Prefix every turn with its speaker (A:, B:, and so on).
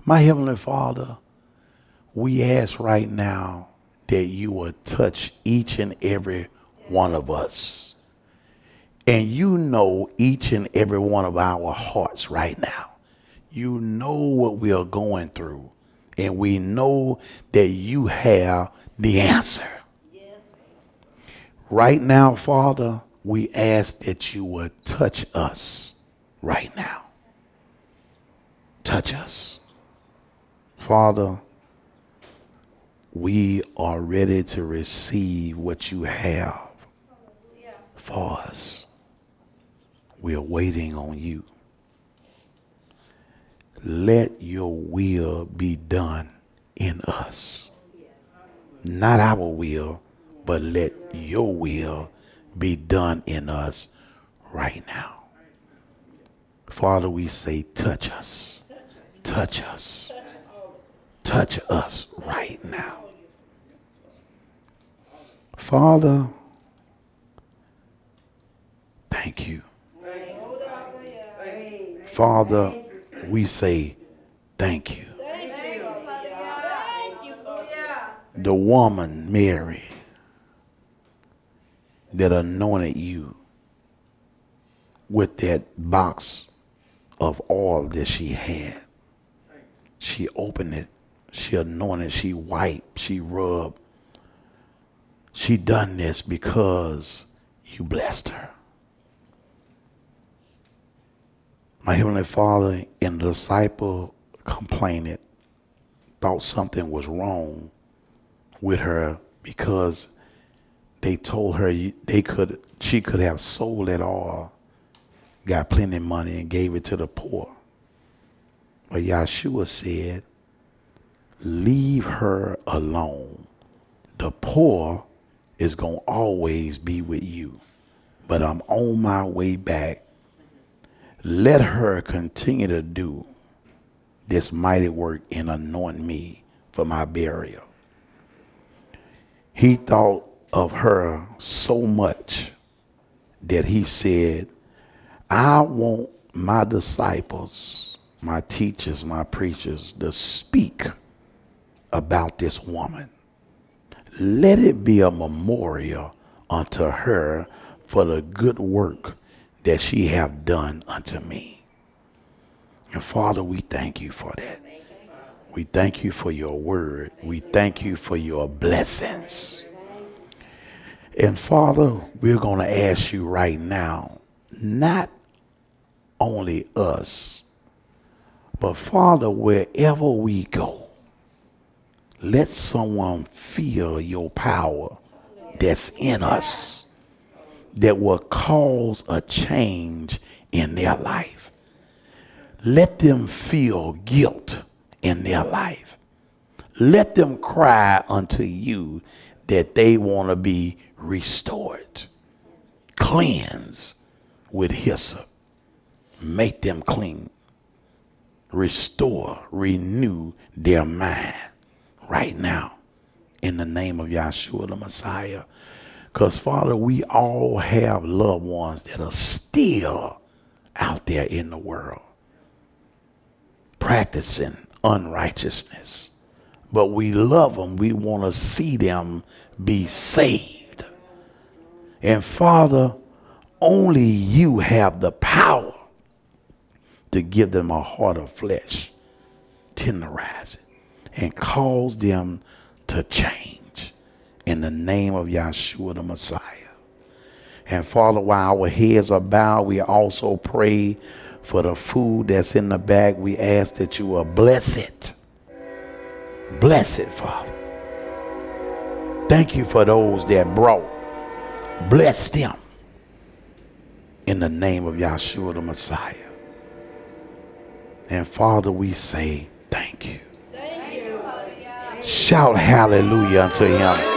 A: My Heavenly Father, we ask right now that you will touch each and every one of us. And you know each and every one of our hearts right now. You know what we are going through. And we know that you have the answer. Yes. Right now, Father, we ask that you would touch us right now. Touch us. Father, we are ready to receive what you have for us. We are waiting on you. Let your will be done in us. Not our will, but let your will be done in us right now. Father, we say, touch us. Touch us. Touch us right now. Father, thank you. Father, we say thank you. The woman, Mary, that anointed you with that box of oil that she had. She opened it. She anointed. She wiped. She rubbed. She done this because you blessed her. My Heavenly Father, and the disciple complaining, thought something was wrong with her because they told her she could have sold that oil, got plenty of money, and gave it to the poor. But Yahshua said, leave her alone. The poor is going to always be with you, but I'm on my way back. Let her continue to do this mighty work and anoint me for my burial. He thought of her so much that he said, I want my disciples, my teachers, my preachers to speak about this woman. Let it be a memorial unto her for the good work that she have done unto me. And Father, we thank you for that. We thank you for your word. We thank you for your blessings. And Father, we're going to ask you right now, not only us, but Father, wherever we go, let someone feel your power that's in us that will cause a change in their life. Let them feel guilt in their life. Let them cry unto you that they want to be restored, cleansed with hyssop. Make them clean. Restore, renew their mind right now in the name of Yahshua the Messiah. Because, Father, we all have loved ones that are still out there in the world practicing unrighteousness. But we love them. We want to see them be saved. And, Father, only you have the power to give them a heart of flesh, tenderize it, and cause them to change. In the name of Yahshua the Messiah. And Father, while our heads are bowed, we also pray for the food that's in the bag. We ask that you will bless it. Bless it, Father. Thank you for those that brought. Bless them. In the name of Yahshua the Messiah. And Father, we say thank you. Thank you. Shout hallelujah unto him.